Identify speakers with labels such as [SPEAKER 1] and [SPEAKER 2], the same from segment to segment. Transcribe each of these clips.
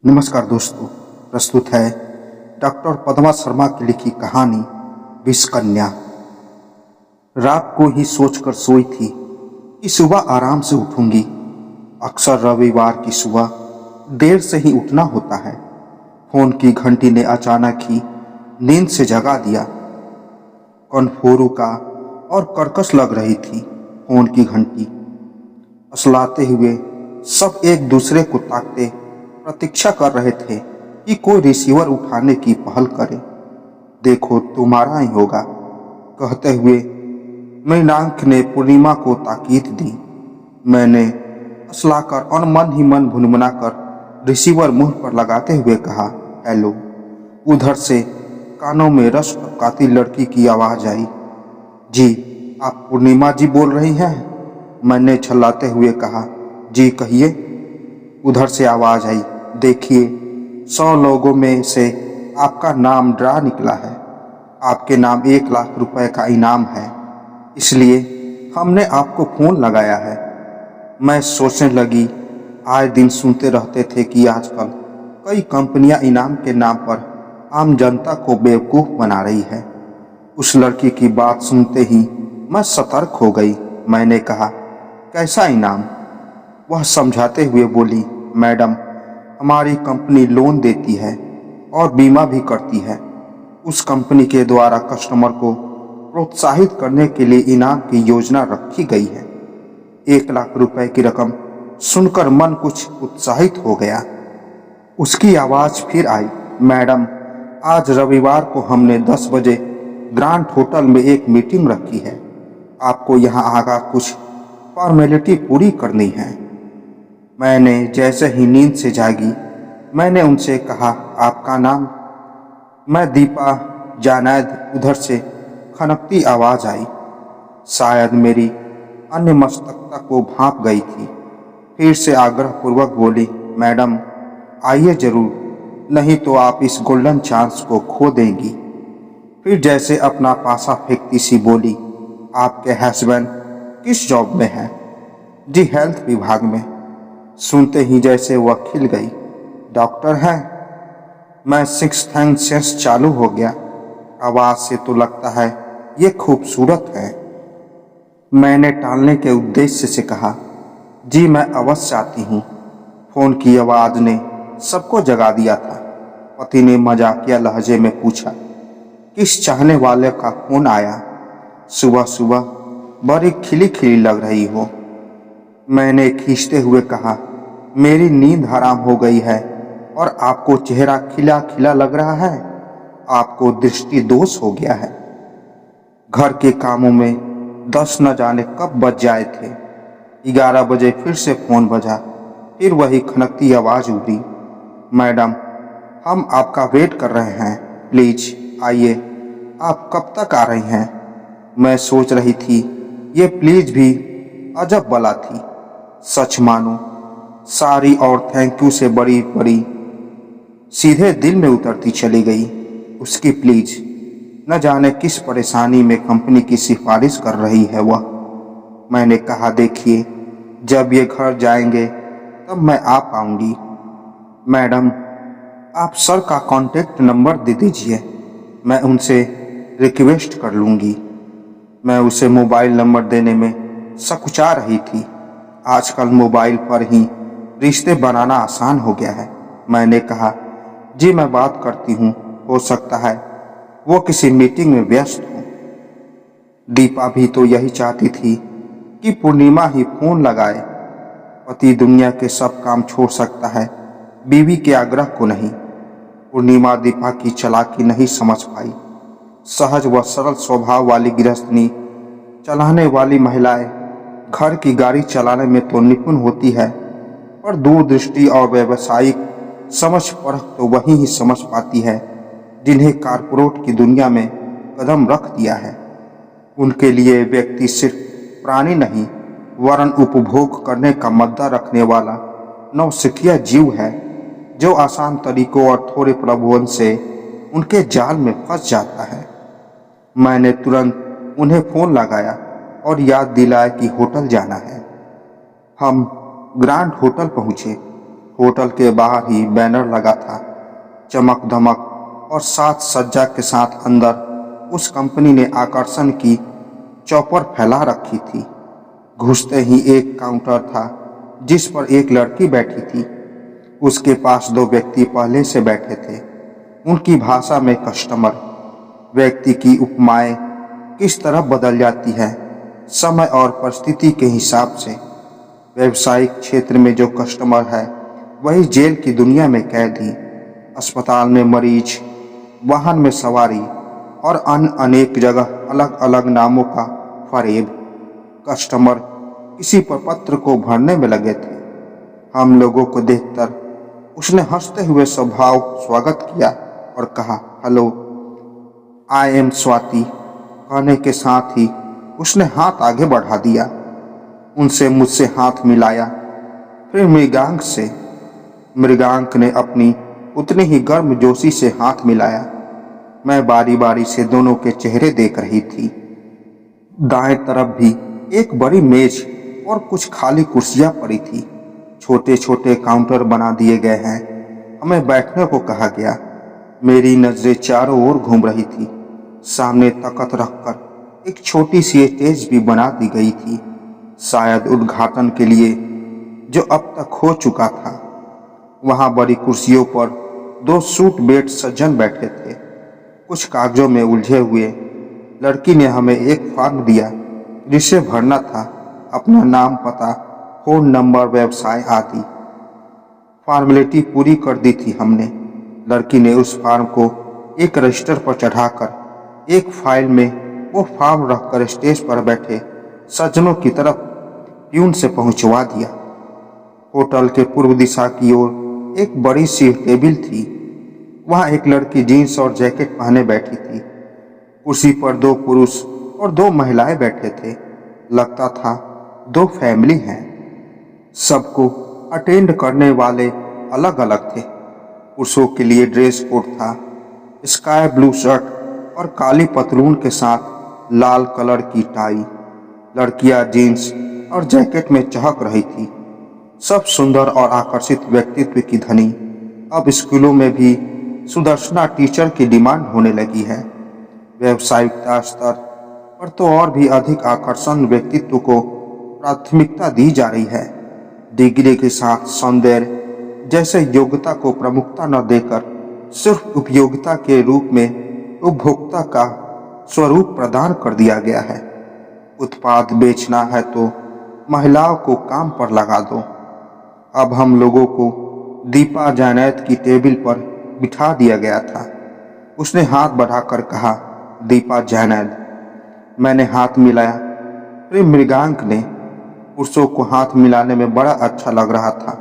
[SPEAKER 1] नमस्कार दोस्तों, प्रस्तुत है डॉक्टर पद्मा शर्मा की लिखी कहानी विष कन्या। रात को ही सोचकर सोई थी कि सुबह आराम से उठूंगी। अक्सर रविवार की सुबह देर से ही उठना होता है। फोन की घंटी ने अचानक ही नींद से जगा दिया। कनफोरू का और कर्कश लग रही थी फोन की घंटी। असलाते हुए सब एक दूसरे को ताकते प्रतीक्षा कर रहे थे कि कोई रिसीवर उठाने की पहल करे। देखो तुम्हारा ही होगा, कहते हुए मृणांक ने पूर्णिमा को ताकीद दी। मैंने असलाकर और मन ही मन भुनभुनाकर रिसीवर मुंह पर लगाते हुए कहा, हेलो। उधर से कानों में रस टपकाती लड़की की आवाज आई। जी, आप पूर्णिमा जी बोल रही हैं? मैंने छल्लाते हुए कहा, जी कहिए। उधर से आवाज आई, देखिए 100 लोगों में से आपका नाम ड्रा निकला है। आपके नाम 1 लाख रुपए का इनाम है, इसलिए हमने आपको फोन लगाया है। मैं सोचने लगी, आए दिन सुनते रहते थे कि आजकल कई कंपनियां इनाम के नाम पर आम जनता को बेवकूफ़ बना रही है। उस लड़की की बात सुनते ही मैं सतर्क हो गई। मैंने कहा, कैसा इनाम? वह समझाते हुए बोली, मैडम, हमारी कंपनी लोन देती है और बीमा भी करती है। उस कंपनी के द्वारा कस्टमर को प्रोत्साहित करने के लिए इनाम की योजना रखी गई है। 1 लाख रुपए की रकम सुनकर मन कुछ उत्साहित हो गया। उसकी आवाज़ फिर आई, मैडम, आज रविवार को हमने 10 बजे ग्रांड होटल में एक मीटिंग रखी है। आपको यहाँ आकर कुछ फॉर्मेलिटी पूरी करनी है। मैंने जैसे ही नींद से जागी, मैंने उनसे कहा, आपका नाम? मैं दीपा जानायद। उधर से खनकती आवाज़ आई, शायद मेरी अन्य मस्तकता को भांप गई थी। फिर से आग्रहपूर्वक बोली, मैडम आइए जरूर, नहीं तो आप इस गोल्डन चांस को खो देंगी। फिर जैसे अपना पासा फेंकती सी बोली, आपके हस्बैंड किस जॉब में हैं? जी हेल्थ विभाग में। सुनते ही जैसे वह खिल गई, डॉक्टर हैं? मैं सिक्स्थ सेंस चालू हो गया। आवाज़ से तो लगता है ये खूबसूरत है। मैंने टालने के उद्देश्य से कहा, जी मैं अवश्य आती हूँ। फोन की आवाज़ ने सबको जगा दिया था। पति ने मजाकिया लहजे में पूछा, किस चाहने वाले का फोन आया? सुबह सुबह बड़ी खिली खिली लग रही हो। मैंने खींचते हुए कहा, मेरी नींद हराम हो गई है और आपको चेहरा खिला खिला लग रहा है। आपको दृष्टि दोष हो गया है। घर के कामों में 10 न जाने कब बज जाए थे। 11 बजे फिर से फोन बजा। फिर वही खनकती आवाज़ उभरी, मैडम, हम आपका वेट कर रहे हैं, प्लीज आइए। आप कब तक आ रही हैं? मैं सोच रही थी ये प्लीज भी अजब बला थी। सच मानो, सारी और थैंक यू से बड़ी बड़ी सीधे दिल में उतरती चली गई। उसकी प्लीज, न जाने किस परेशानी में कंपनी की सिफारिश कर रही है वह। मैंने कहा, देखिए, जब ये घर जाएंगे तब मैं आ पाऊंगी। मैडम, आप सर का कॉन्टेक्ट नंबर दे दीजिए, मैं उनसे रिक्वेस्ट कर लूँगी। मैं उसे मोबाइल नंबर देने में सकुचा रही थी। आजकल मोबाइल पर ही रिश्ते बनाना आसान हो गया है। मैंने कहा, जी मैं बात करती हूँ, हो सकता है वो किसी मीटिंग में व्यस्त हो। दीपा भी तो यही चाहती थी कि पूर्णिमा ही फोन लगाए। पति दुनिया के सब काम छोड़ सकता है, बीवी के आग्रह को नहीं। पूर्णिमा दीपा की चालाकी नहीं समझ पाई। सहज व सरल स्वभाव वाली गृहस्थनी चलाने वाली महिलाएं घर की गाड़ी चलाने में तो निपुण होती है, पर दूरदृष्टि और व्यावसायिक समझ परख तो वही ही समझ पाती है जिन्हें कारपोरेट की दुनिया में कदम रख दिया है। उनके लिए व्यक्ति सिर्फ प्राणी नहीं, वरन उपभोग करने का मद्दा रखने वाला नौसिखिया जीव है, जो आसान तरीकों और थोड़े प्रलोभन से उनके जाल में फंस जाता है। मैंने तुरंत उन्हें फोन लगाया और याद दिलाया कि होटल जाना है। हम ग्रांड होटल पहुँचे। होटल के बाहर ही बैनर लगा था। चमक धमक और साज सज्जा के साथ अंदर उस कंपनी ने आकर्षण की चौपर फैला रखी थी। घुसते ही एक काउंटर था जिस पर एक लड़की बैठी थी। उसके पास दो व्यक्ति पहले से बैठे थे। उनकी भाषा में कस्टमर व्यक्ति की उपमाएं किस तरह बदल जाती है समय और परिस्थिति के हिसाब से। व्यावसायिक क्षेत्र में जो कस्टमर है वही जेल की दुनिया में कैदी, अस्पताल में मरीज, वाहन में सवारी और अन्य अनेक जगह अलग अलग नामों का फरेब। कस्टमर किसी प्रपत्र को भरने में लगे थे। हम लोगों को देखकर उसने हंसते हुए स्वभाव स्वागत किया और कहा, हेलो, आई एम स्वाति। कहने के साथ ही उसने हाथ आगे बढ़ा दिया। उनसे मुझसे हाथ मिलाया, फिर मृगांक से। मृगांक ने अपनी उतनी ही गर्मजोशी से हाथ मिलाया। मैं बारी बारी से दोनों के चेहरे देख रही थी। दाएं तरफ भी एक बड़ी मेज और कुछ खाली कुर्सियां पड़ी थी। छोटे छोटे काउंटर बना दिए गए हैं। हमें बैठने को कहा गया। मेरी नजरें चारों ओर घूम रही थी। सामने तख्त रखकर एक छोटी सी स्टेज भी बना दी गई थी, शायद उद्घाटन के लिए, जो अब तक हो चुका था। वहां बड़ी कुर्सियों पर दो सूट बेड सज्जन बैठे थे, कुछ कागजों में उलझे हुए। लड़की ने हमें एक फॉर्म दिया जिसे भरना था, अपना नाम, पता, फोन नंबर, व्यवसाय आदि। फॉर्मेलिटी पूरी कर दी थी हमने। लड़की ने उस फॉर्म को एक रजिस्टर पर चढ़ाकर एक फाइल में वो फॉर्म रखकर स्टेज पर बैठे सज्जनों की तरफ प्यून से पहुंचवा दिया। होटल के पूर्व दिशा की ओर एक बड़ी सी टेबल थी। वहां एक लड़की जीन्स और जैकेट पहने बैठी थी। कुर्सी पर दो पुरुष और दो महिलाएं बैठे थे। लगता था दो फैमिली हैं। सबको अटेंड करने वाले अलग अलग थे। पुरुषों के लिए ड्रेस कोड था, स्काई ब्लू शर्ट और काली पतलून के साथ लाल कलर की टाई। लड़कियां जीन्स और जैकेट में चहक रही थी। सब सुंदर और आकर्षित व्यक्तित्व की धनी। अब स्कूलों में भी सुदर्शना टीचर की डिमांड होने लगी है। व्यावसायिकता स्तर पर तो और भी अधिक आकर्षण व्यक्तित्व को प्राथमिकता दी जा रही है। डिग्री के साथ सौंदर्य जैसे योग्यता को प्रमुखता न देकर सिर्फ उपयोगिता के रूप में उपभोक्ता का स्वरूप प्रदान कर दिया गया है। उत्पाद बेचना है तो महिलाओं को काम पर लगा दो। अब हम लोगों को दीपा जैनैत की टेबल पर बिठा दिया गया था। उसने हाथ बढ़ाकर कहा, दीपा जैनैत। मैंने हाथ मिलाया। फिर मृगांक ने। पुरुषों को हाथ मिलाने में बड़ा अच्छा लग रहा था।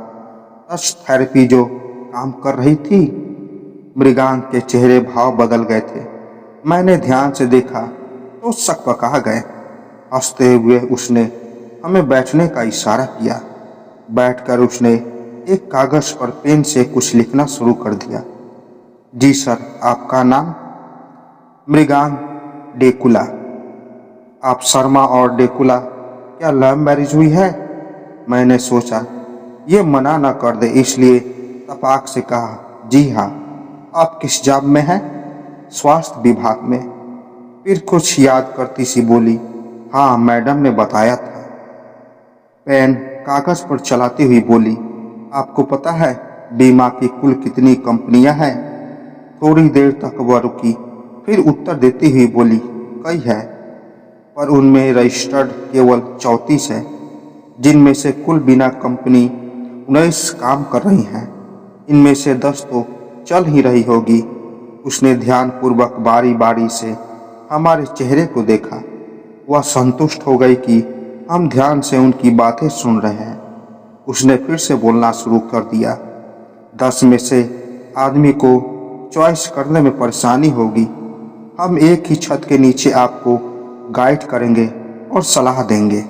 [SPEAKER 1] टच थेरेपी जो काम कर रही थी। मृगांक के चेहरे भाव बदल गए थे। मैंने ध्यान से देखा तो सकपका गए। हंसते हुए उसने हमें बैठने का इशारा किया। बैठकर उसने एक कागज पर पेन से कुछ लिखना शुरू कर दिया। जी सर, आपका नाम? मृगांक डेकुला। आप शर्मा और डेकुला, क्या लव मैरिज हुई है? मैंने सोचा ये मना न कर दे, इसलिए तपाक से कहा, जी हाँ। आप किस जॉब में हैं? स्वास्थ्य विभाग में। फिर कुछ याद करती सी बोली, हाँ, मैडम ने बताया था। पेन कागज पर चलाती हुई बोली, आपको पता है बीमा की कुल कितनी कंपनियां हैं? थोड़ी देर तक वह रुकी, फिर उत्तर देती हुई बोली, कई है, पर उनमें रजिस्टर्ड केवल 34 है, जिनमें से कुल बीमा कंपनी 19 काम कर रही हैं। इनमें से 10 तो चल ही रही होगी। उसने ध्यानपूर्वक बारी बारी से हमारे चेहरे को देखा। वह संतुष्ट हो गई कि हम ध्यान से उनकी बातें सुन रहे हैं। उसने फिर से बोलना शुरू कर दिया, 10 में से आदमी को चॉइस करने में परेशानी होगी। हम एक ही छत के नीचे आपको गाइड करेंगे और सलाह देंगे।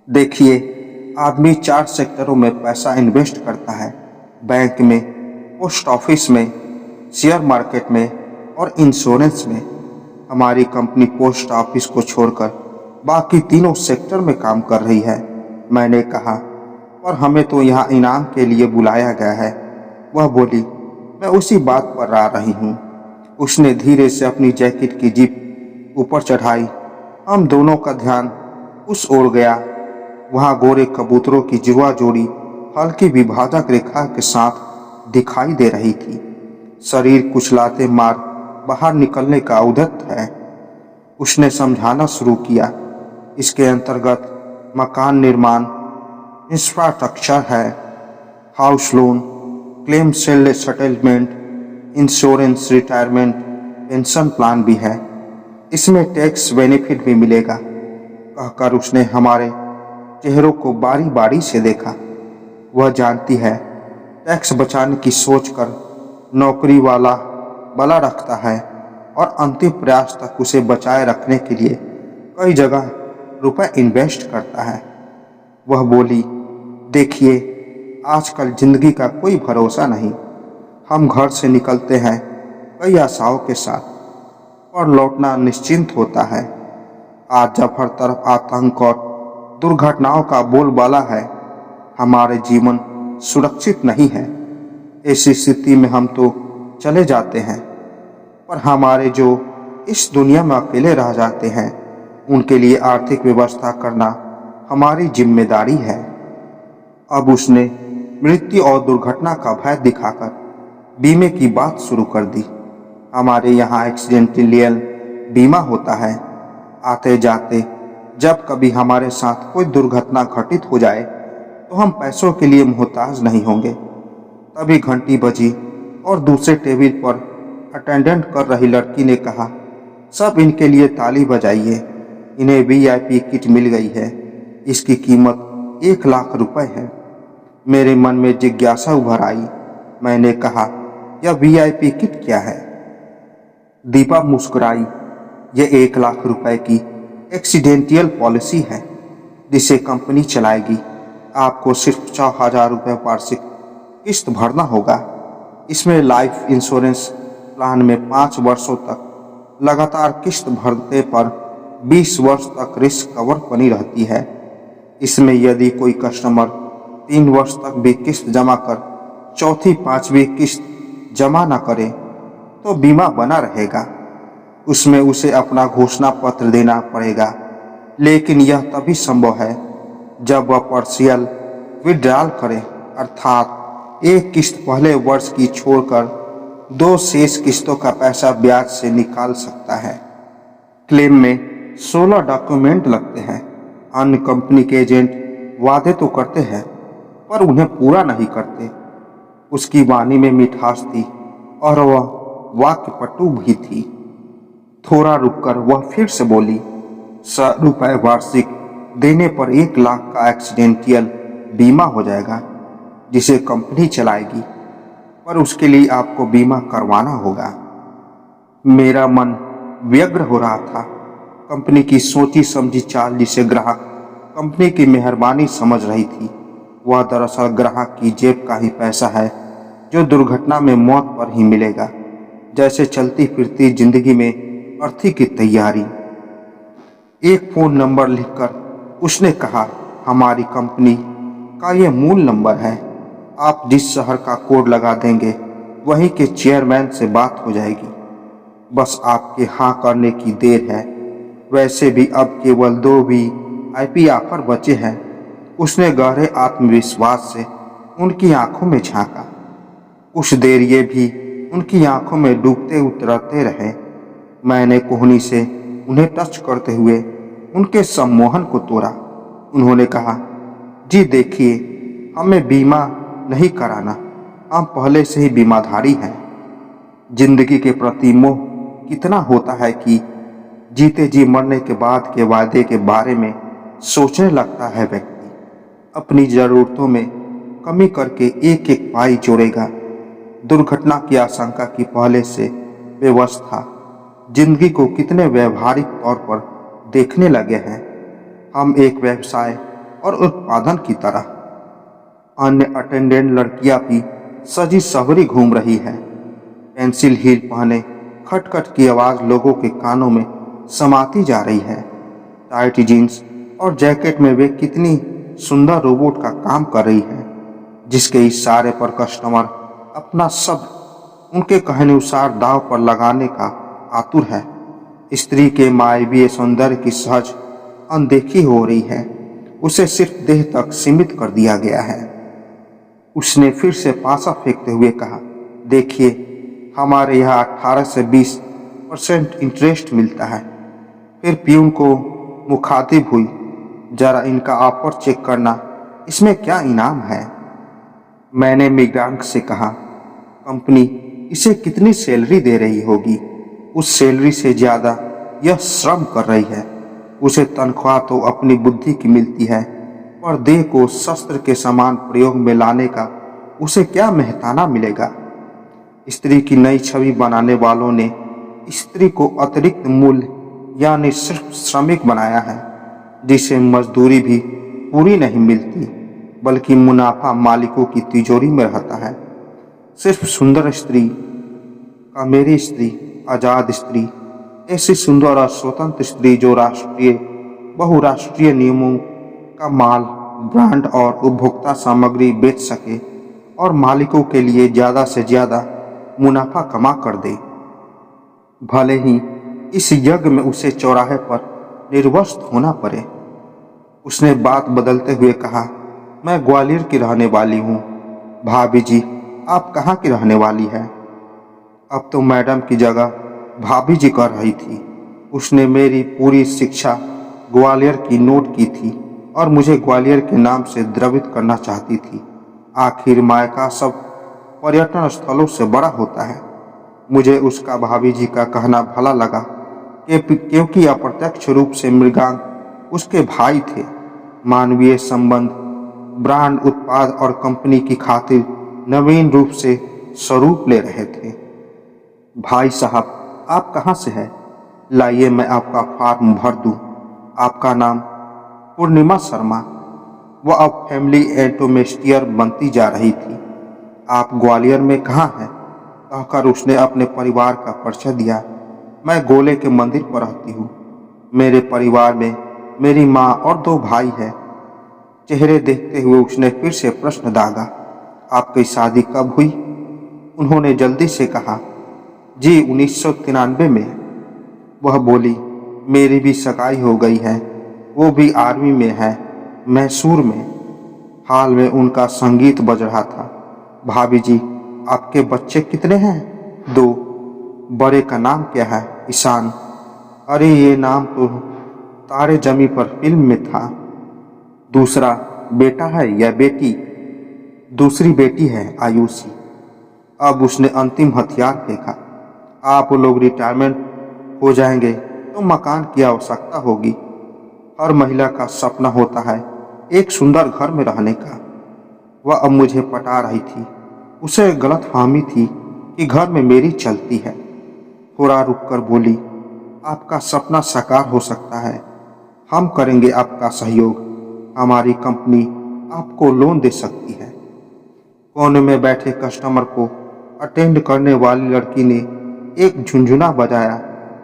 [SPEAKER 1] देखिए, आदमी 4 सेक्टरों में पैसा इन्वेस्ट करता है, बैंक में, पोस्ट ऑफिस में, शेयर मार्केट में और इंश्योरेंस में। हमारी कंपनी पोस्ट ऑफिस को छोड़कर बाकी तीनों सेक्टर में काम कर रही है। मैंने कहा, पर हमें तो यहाँ इनाम के लिए बुलाया गया है। वह बोली, मैं उसी बात पर आ रही हूँ। उसने धीरे से अपनी जैकेट की जिप ऊपर चढ़ाई। हम दोनों का ध्यान उस ओर गया। वहाँ गोरे कबूतरों की जुआ जोड़ी हल्की विभाजक रेखा के साथ दिखाई दे रही थी। शरीर कुचलाते मार बाहर निकलने का उद्यत है। उसने समझाना शुरू किया, इसके अंतर्गत मकान निर्माण, इंफ्रास्ट्रक्चर है, house loan, claim settlement, insurance, retirement, pension plan भी है। इसमें टैक्स बेनिफिट भी मिलेगा। कहकर उसने हमारे चेहरों को बारी बारी से देखा। वह जानती है, टैक्स बचाने की सोचकर नौकरी वाला बला रखता है और अंतिम प्रयास तक उसे बचाए रखने के लिए कई जगह रुपए इन्वेस्ट करता है। वह बोली, देखिए, आजकल जिंदगी का कोई भरोसा नहीं। हम घर से निकलते हैं कई आशाओं के साथ, और लौटना निश्चिंत होता है। आज जब हर तरफ आतंक और दुर्घटनाओं का बोलबाला है, हमारे जीवन सुरक्षित नहीं है। ऐसी स्थिति में हम तो चले जाते हैं, पर हमारे जो इस दुनिया में अकेले रह जाते हैं, उनके लिए आर्थिक व्यवस्था करना हमारी जिम्मेदारी है। अब उसने मृत्यु और दुर्घटना का भय दिखाकर बीमे की बात शुरू कर दी। हमारे यहाँ एक्सीडेंटल बीमा होता है। आते जाते जब कभी हमारे साथ कोई दुर्घटना घटित हो जाए तो हम पैसों के लिए मोहताज नहीं होंगे। तभी घंटी बजी और दूसरे टेबल पर अटेंडेंट कर रही लड़की ने कहा, सब इनके लिए ताली बजाइए, इन्हें वीआईपी किट मिल गई है। इसकी कीमत 1 लाख रुपए है। मेरे मन में जिज्ञासा उभर आई। मैंने कहा, यह वीआईपी किट क्या है? दीपा मुस्कुराई। यह 1 लाख रुपए की एक्सीडेंटियल पॉलिसी है जिसे कंपनी चलाएगी। आपको सिर्फ 4,000 रुपये वार्षिक किस्त भरना होगा। इसमें लाइफ इंश्योरेंस प्लान में 5 वर्षों तक लगातार किस्त भरने पर 20 वर्ष तक रिस्क कवर बनी रहती है। इसमें यदि कोई कस्टमर 3 वर्ष तक भी किस्त जमा कर चौथी 5वीं किस्त जमा न करे तो बीमा बना रहेगा। उसमें उसे अपना घोषणा पत्र देना पड़ेगा, लेकिन यह तभी संभव है जब वह पार्शियल विड्रॉल करे, अर्थात एक किस्त पहले वर्ष की छोड़कर 2 शेष किस्तों का पैसा ब्याज से निकाल सकता है। क्लेम में 16 डॉक्यूमेंट लगते हैं। अन्य कंपनी के एजेंट वादे तो करते हैं पर उन्हें पूरा नहीं करते। उसकी वाणी में मिठास थी और वह वाक्यपटु भी थी। थोड़ा रुककर वह फिर से बोली, 100 रुपये वार्षिक देने पर 1 लाख का एक्सीडेंटियल बीमा हो जाएगा जिसे कंपनी चलाएगी, पर उसके लिए आपको बीमा करवाना होगा। मेरा मन व्यग्र हो रहा था। कंपनी की सोची समझी चाल जिसे ग्राहक कंपनी की मेहरबानी समझ रही थी, वह दरअसल ग्राहक की जेब का ही पैसा है जो दुर्घटना में मौत पर ही मिलेगा। जैसे चलती फिरती जिंदगी में अर्थी की तैयारी। एक फ़ोन नंबर लिखकर उसने कहा, हमारी कंपनी का ये मूल नंबर है। आप जिस शहर का कोड लगा देंगे वहीं के चेयरमैन से बात हो जाएगी। बस आपके हाँ करने की देर है। वैसे भी अब केवल 2 VIP ऑफर बचे हैं। उसने गहरे आत्मविश्वास से उनकी आंखों में झांका। कुछ देर ये भी उनकी आंखों में डूबते उतरते रहे। मैंने कोहनी से उन्हें टच करते हुए उनके सम्मोहन को तोड़ा। उन्होंने कहा, जी देखिए, हमें बीमा नहीं कराना, हम पहले से ही बीमाधारी हैं। जिंदगी के प्रति मोह कितना होता है कि जीते जी मरने के बाद के वायदे के बारे में सोचने लगता है व्यक्ति। अपनी ज़रूरतों में कमी करके एक एक पाई जोड़ेगा। दुर्घटना की आशंका की पहले से व्यवस्था जिंदगी को कितने व्यवहारिक तौर पर देखने लगे हैं। हम एक व्यवसाय और उत्पादन की तरह। अन्य अटेंडेंट लड़कियां भी सजी सवरी घूम रही है। पेंसिल हील पहने खटखट की आवाज़ लोगों के कानों में समाती जा रही है। टाइट जीन्स और जैकेट में वे कितनी सुंदर रोबोट का काम कर रही है, जिसके इशारे पर कस्टमर अपना सब उनके कहनुसार दांव पर लगाने का आतुर है। स्त्री के मानवीय सौंदर्य की सहज अनदेखी हो रही है, उसे सिर्फ देह तक सीमित कर दिया गया है। उसने फिर से पासा फेंकते हुए कहा, देखिए, हमारे यहाँ 18 से 20% इंटरेस्ट मिलता है। फिर प्यून को मुखातिब हुई, जरा इनका ऑफर चेक करना, इसमें क्या इनाम है। मैंने मिग्रांक से कहा, कंपनी इसे कितनी सैलरी दे रही होगी। उस सैलरी से ज़्यादा यह श्रम कर रही है। उसे तनख्वाह तो अपनी बुद्धि की मिलती है, पर देह को शस्त्र के समान प्रयोग में लाने का उसे क्या मेहताना मिलेगा। स्त्री की नई छवि बनाने वालों ने स्त्री को अतिरिक्त मूल्य यानी सिर्फ श्रमिक बनाया है, जिसे मजदूरी भी पूरी नहीं मिलती, बल्कि मुनाफा मालिकों की तिजोरी में रहता है। सिर्फ सुंदर स्त्री का मेरी स्त्री, आज़ाद स्त्री, ऐसी सुंदर और स्वतंत्र स्त्री जो राष्ट्रीय बहुराष्ट्रीय नियमों का माल, ब्रांड और उपभोक्ता सामग्री बेच सके और मालिकों के लिए ज़्यादा से ज़्यादा मुनाफा कमा कर दे। भले ही इस यज्ञ में उसे चौराहे पर निर्वस्त्र होना पड़े। उसने बात बदलते हुए कहा, मैं ग्वालियर की रहने वाली हूँ। भाभी जी, आप कहाँ की रहने वाली है। अब तो मैडम की जगह भाभी जी कर रही थी। उसने मेरी पूरी शिक्षा ग्वालियर की नोट की थी और मुझे ग्वालियर के नाम से द्रवित करना चाहती थी। आखिर मायका सब पर्यटन स्थलों से बड़ा होता है। मुझे उसका भाभी जी का कहना भला लगा क्योंकि अप्रत्यक्ष रूप से मृगांक उसके भाई थे। मानवीय संबंध ब्रांड उत्पाद और कंपनी की खातिर नवीन रूप से स्वरूप ले रहे थे। भाई साहब, आप कहाँ से हैं? लाइए मैं आपका फॉर्म भर दूं। आपका नाम पूर्णिमा शर्मा। वह अब फैमिली एटोमेस्टियर बनती जा रही थी। आप ग्वालियर में कहाँ हैं? कहकर उसने अपने परिवार का परिचय दिया। मैं गोले के मंदिर पर रहती हूँ। मेरे परिवार में मेरी माँ और 2 भाई हैं। चेहरे देखते हुए उसने फिर से प्रश्न दागा, आपकी शादी कब हुई? उन्होंने जल्दी से कहा, जी 1993 में। वह बोली, मेरी भी सगाई हो गई है। वो भी आर्मी में है, मैसूर में। हाल में उनका संगीत बज रहा था। भाभी जी, आपके बच्चे कितने हैं? 2। बड़े का नाम क्या है? ईशान। अरे ये नाम तो तारे जमी पर फिल्म में था। दूसरा बेटा है या बेटी? दूसरी बेटी है, आयुषी। अब उसने अंतिम हथियार फेंका। आप लोग रिटायरमेंट हो जाएंगे तो मकान की आवश्यकता होगी। हर महिला का सपना होता है एक सुंदर घर में रहने का। वह अब मुझे पटा रही थी। उसे गलतफहमी थी कि घर में मेरी चलती है। थोड़ा रुककर बोली, आपका सपना साकार हो सकता है। हम करेंगे आपका सहयोग। हमारी कंपनी आपको लोन दे सकती है। कोने में बैठे कस्टमर को अटेंड करने वाली लड़की ने एक झुनझुना बजाया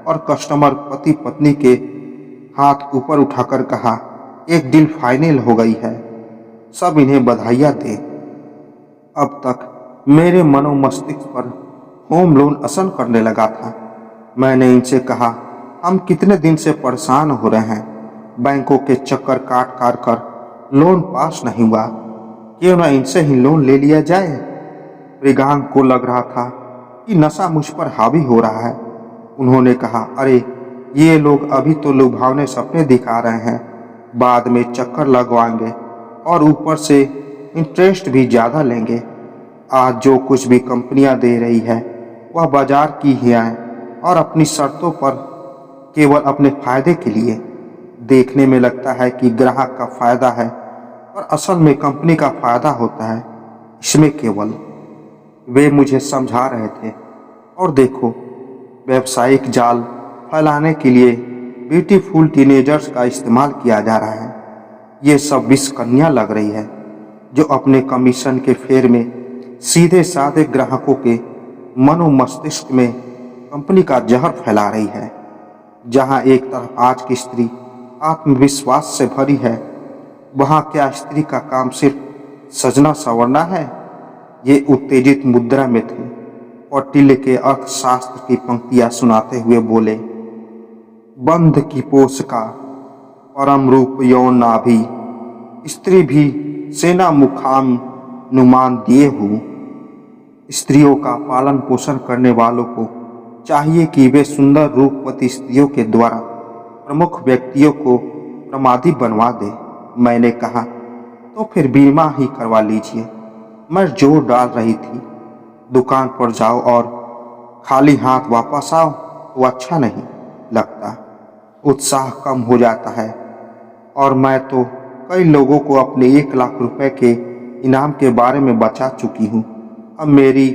[SPEAKER 1] और कस्टमर पति पत्नी के हाथ ऊपर उठाकर कहा, एक डील फाइनल हो गई है। सब इन्हें बधाइयाँ दें। अब तक मेरे मनोमस्तिष्क पर होम लोन असर करने लगा था। मैंने इनसे कहा, हम कितने दिन से परेशान हो रहे हैं। बैंकों के चक्कर काट काट कर लोन पास नहीं हुआ। क्यों न इनसे ही लोन ले लिया जाए। मृगांक को लग रहा था कि नशा मुझ पर हावी हो रहा है। उन्होंने कहा, अरे ये लोग अभी तो लुभावने सपने दिखा रहे हैं, बाद में चक्कर लगवाएंगे और ऊपर से इंटरेस्ट भी ज़्यादा लेंगे। आज जो कुछ भी कंपनियां दे रही है वह बाजार की ही है और अपनी शर्तों पर केवल अपने फायदे के लिए। देखने में लगता है कि ग्राहक का फायदा है, पर असल में कंपनी का फायदा होता है इसमें केवल। वे मुझे समझा रहे थे। और देखो, व्यावसायिक जाल फैलाने के लिए ब्यूटीफुल टीनेजर्स का इस्तेमाल किया जा रहा है। ये सब विष कन्या लग रही है, जो अपने कमीशन के फेर में सीधे साधे ग्राहकों के मनोमस्तिष्क में कंपनी का जहर फैला रही है। जहां एक तरफ आज की स्त्री आत्मविश्वास से भरी है, वहाँ क्या स्त्री का काम सिर्फ सजना संवरना है? ये उत्तेजित मुद्रा में थे। कौटिल्य के अर्थशास्त्र की पंक्तियां सुनाते हुए बोले, बंध की पोष का परम रूप यौन नाभि, स्त्री भी सेना मुखाम नुमान दिए हूँ। स्त्रियों का पालन पोषण करने वालों को चाहिए कि वे सुंदर रूपवती स्त्रियों के द्वारा प्रमुख व्यक्तियों को प्रमादी बनवा दे। मैंने कहा, तो फिर बीमा ही करवा लीजिए। मैं जोर डाल रही थी, दुकान पर जाओ और खाली हाथ वापस आओ तो अच्छा नहीं लगता, उत्साह कम हो जाता है। और मैं तो कई लोगों को अपने 1 लाख रुपए के इनाम के बारे में बचा चुकी हूँ। अब मेरी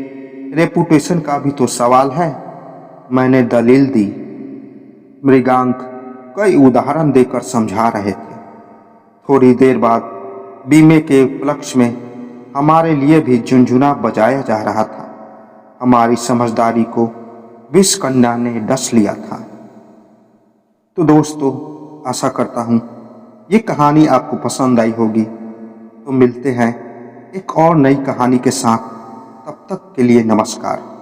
[SPEAKER 1] रेपुटेशन का भी तो सवाल है। मैंने दलील दी। मृगांक कई उदाहरण देकर समझा रहे थे। थोड़ी देर बाद बीमे के उपलक्ष्य में हमारे लिए भी झुनझुना बजाया जा रहा था। हमारी समझदारी को विषकन्या ने डस लिया था। तो दोस्तों, आशा करता हूँ ये कहानी आपको पसंद आई होगी। तो मिलते हैं एक और नई कहानी के साथ। तब तक के लिए नमस्कार।